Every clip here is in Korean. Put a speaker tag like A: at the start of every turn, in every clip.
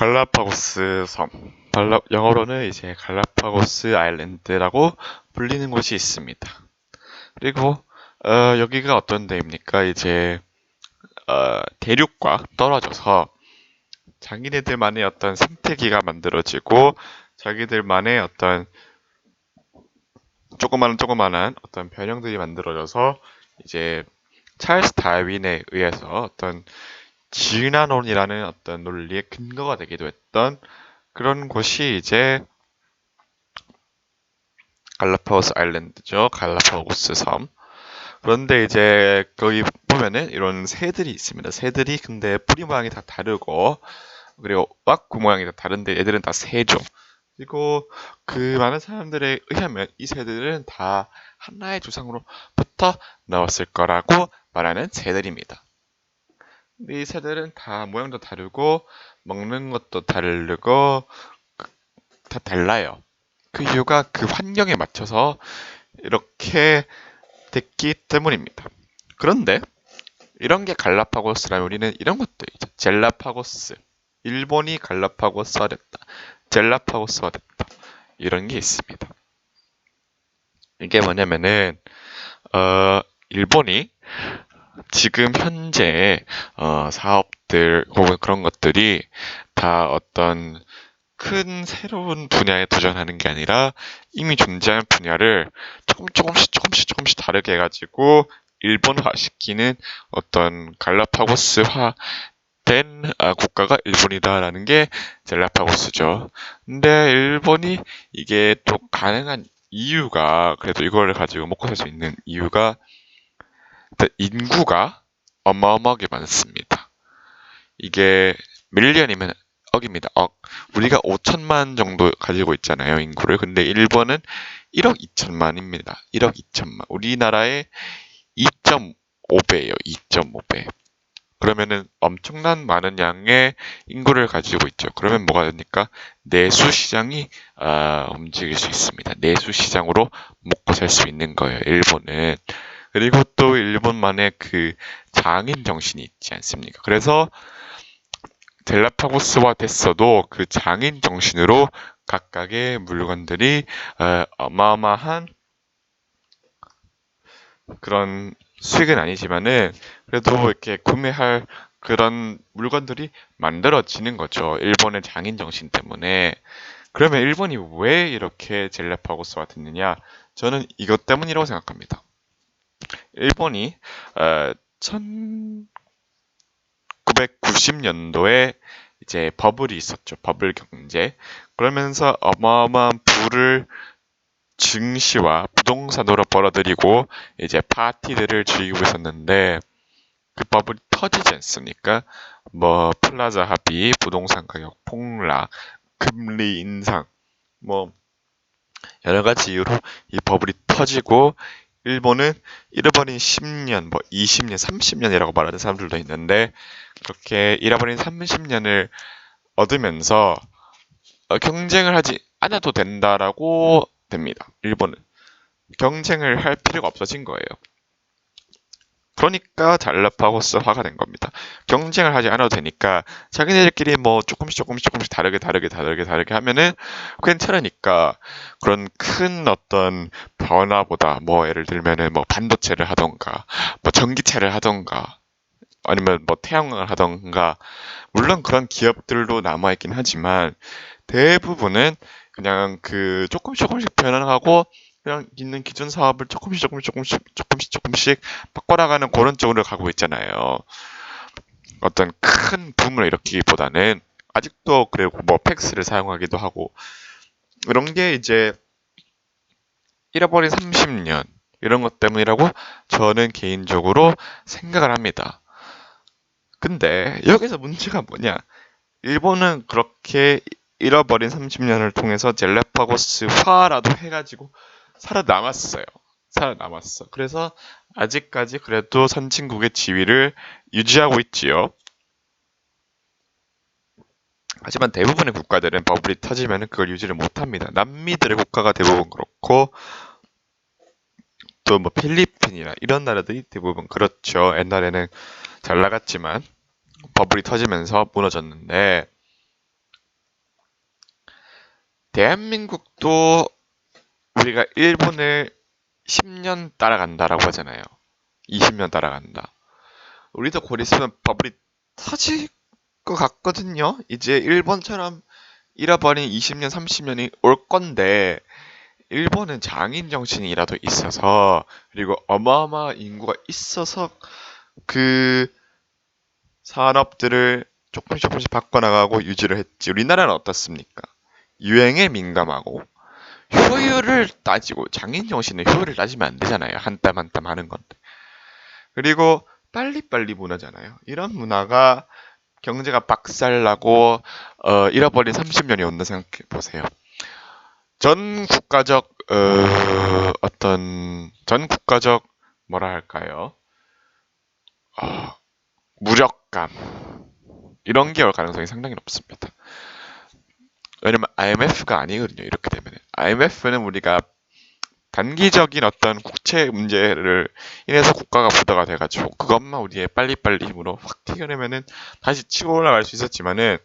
A: 갈라파고스 섬. 영어로는 이제 갈라파고스 아일랜드라고 불리는 곳이 있습니다. 그리고 여기가 어떤 데입니까? 이제 대륙과 떨어져서 자기네들만의 어떤 생태계가 만들어지고 자기들만의 어떤 조그마한 어떤 변형들이 만들어져서 이제 찰스 다윈에 의해서 어떤 진화론이라는 어떤 논리의 근거가 되기도 했던 그런 곳이 이제 갈라파고스 아일랜드죠. 갈라파고스 섬. 그런데 이제 거기 보면은 이런 새들이 있습니다. 새들이 근데 뿌리 모양이 다 다르고 그리고 왁구 모양이 다 다른데 얘들은 다 새죠. 그리고 그 많은 사람들에 의하면 이 새들은 다 하나의 조상으로부터 나왔을 거라고 말하는 새들입니다. 근데 이 새들은 다 모양도 다르고 먹는 것도 다르고 다 달라요. 그 이유가 그 환경에 맞춰서 이렇게 됐기 때문입니다. 그런데 이런 게 갈라파고스라면 우리는 이런 것도 있죠. 젤라파고스. 일본이 갈라파고스화 됐다. 젤라파고스화 됐다. 이런 게 있습니다. 이게 뭐냐면은 일본이 지금 현재 사업들 혹은 그런 것들이 다 어떤 큰 새로운 분야에 도전하는 게 아니라 이미 존재하는 분야를 조금씩 다르게 해가지고 일본화시키는 어떤 갈라파고스화 된 국가가 일본이다라는 게 젤라파고스죠. 근데 일본이 이게 또 가능한 이유가 그래도 이걸 가지고 먹고 살 수 있는 이유가 일단 인구가 어마어마하게 많습니다. 이게 밀리언이면 억입니다. 억. 우리가 5천만 정도 가지고 있잖아요, 인구를. 근데 일본은 1억 2천만입니다. 1억 2천만. 우리나라의 2.5배예요. 2.5배. 그러면은 엄청난 많은 양의 인구를 가지고 있죠. 그러면 뭐가 됩니까? 내수 시장이 움직일 수 있습니다. 내수 시장으로 먹고 살 수 있는 거예요. 일본은. 그리고 또 일본만의 그 장인 정신이 있지 않습니까? 그래서 델라파고스화 됐어도 그 장인 정신으로 각각의 물건들이 어마어마한 그런 수익은 아니지만은 그래도 이렇게 구매할 그런 물건들이 만들어지는 거죠. 일본의 장인 정신 때문에. 그러면 일본이 왜 이렇게 젤라파고스화 됐느냐? 저는 이것 때문이라고 생각합니다. 일본이 1990년도에 이제 버블이 있었죠. 버블 경제. 그러면서 어마어마한 부를 증시와 부동산으로 벌어들이고 이제 파티들을 즐기고 있었는데 그 버블이 터지지 않습니까? 뭐 플라자 합의, 부동산 가격 폭락, 금리 인상, 뭐 여러 가지 이유로 이 버블이 터지고 일본은 잃어버린 10년, 뭐 20년, 30년이라고 말하는 사람들도 있는데 그렇게 잃어버린 30년을 얻으면서 경쟁을 하지 않아도 된다라고 됩니다. 일본은 경쟁을 할 필요가 없어진 거예요. 그러니까 잘라파고스화가 된 겁니다. 경쟁을 하지 않아도 되니까 자기네들끼리 뭐 조금씩 다르게 하면은 괜찮으니까 그런 큰 어떤 변화보다 뭐 예를 들면은 뭐 반도체를 하던가 뭐 전기차를 하던가 아니면 뭐 태양광을 하던가 물론 그런 기업들도 남아있긴 하지만 대부분은 그냥 그 조금씩 변화하고 그냥 있는 기존 사업을 조금씩 바꿔나가는 그런 쪽으로 가고 있잖아요. 어떤 큰 붐을 일으키기보다는 아직도 그리고 뭐 팩스를 사용하기도 하고 이런 게 이제 잃어버린 30년 이런 것 때문이라고 저는 개인적으로 생각을 합니다. 근데 여기서 문제가 뭐냐? 일본은 그렇게 잃어버린 30년을 통해서 젤라파고스화라도 해가지고 살아남았어요. 살아남았어. 그래서 아직까지 그래도 선진국의 지위를 유지하고 있지요. 하지만 대부분의 국가들은 버블이 터지면 그걸 유지를 못합니다. 남미들의 국가가 대부분 그렇고 또 뭐 필리핀이나 이런 나라들이 대부분 그렇죠. 옛날에는 잘 나갔지만 버블이 터지면서 무너졌는데 대한민국도 우리가 일본을 10년 따라간다라고 하잖아요. 20년 따라간다. 우리도 곧 있으면 버블이 터질 것 같거든요. 이제 일본처럼 잃어버린 20년, 30년이 올 건데, 일본은 장인 정신이라도 있어서, 그리고 어마어마한 인구가 있어서 그 산업들을 조금씩 바꿔나가고 유지를 했지. 우리나라는 어떻습니까? 유행에 민감하고 효율을 따지고 장인 정신의 효율을 따지면 안 되잖아요. 한 땀 한 땀 하는 건데. 그리고 빨리빨리 문화잖아요. 이런 문화가 경제가 박살나고 잃어버린 30년이 온다 생각해 보세요. 전 국가적 전 국가적 뭐라 할까요? 무력감 이런 게 올 가능성이 상당히 높습니다. 왜냐면 IMF가 아니거든요. 이렇게 되면 IMF는 우리가 단기적인 어떤 국채 문제를 인해서 국가가 부도가 돼가지고 그것만 우리의 빨리빨리 힘으로 확 튀겨내면은 다시 치고 올라갈 수 있었지만은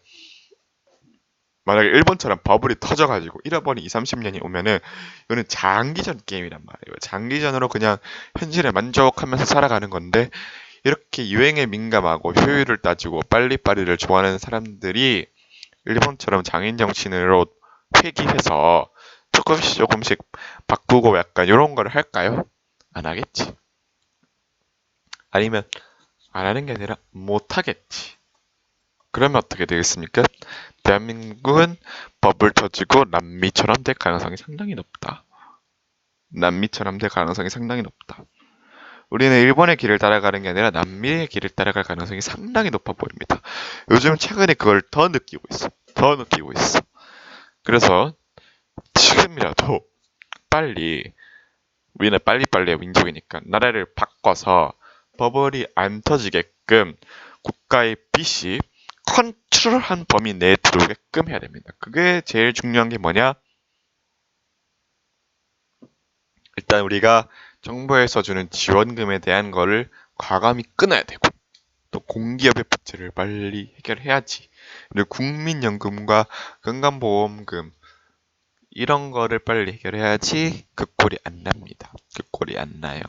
A: 만약에 일본처럼 버블이 터져가지고 잃어버린 2, 30년이 오면은 이거는 장기전 게임이란 말이에요. 장기전으로 그냥 현실에 만족하면서 살아가는 건데 이렇게 유행에 민감하고 효율을 따지고 빨리빨리를 좋아하는 사람들이 일본처럼 장인 정신으로 회귀해서 조금씩 바꾸고 약간 이런 거를 할까요? 안 하겠지. 아니면 안 하는 게 아니라 못 하겠지. 그러면 어떻게 되겠습니까? 대한민국은 버블 터지고 남미처럼 될 가능성이 상당히 높다. 남미처럼 될 가능성이 상당히 높다. 우리는 일본의 길을 따라가는 게 아니라 남미의 길을 따라갈 가능성이 상당히 높아 보입니다. 요즘 최근에 그걸 더 느끼고 있어. 더 느끼고 있어. 그래서 지금이라도 빨리 우리는 빨리빨리의 민족이니까 나라를 바꿔서 버블이 안 터지게끔 국가의 빚이 컨트롤한 범위 내에 들어오게끔 해야 됩니다. 그게 제일 중요한 게 뭐냐? 일단 우리가 정부에서 주는 지원금에 대한 거를 과감히 끊어야 되고 또 공기업의 부채를 빨리 해결해야지. 그리고 국민연금과 건강보험금 이런 거를 빨리 해결해야지 그 꼴이 안 납니다. 그 꼴이 안 나요.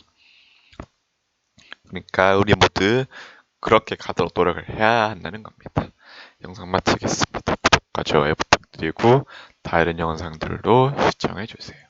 A: 그러니까 우리 모두 그렇게 가도록 노력을 해야 한다는 겁니다. 영상 마치겠습니다. 구독과 좋아요 부탁드리고 다른 영상들도 시청해주세요.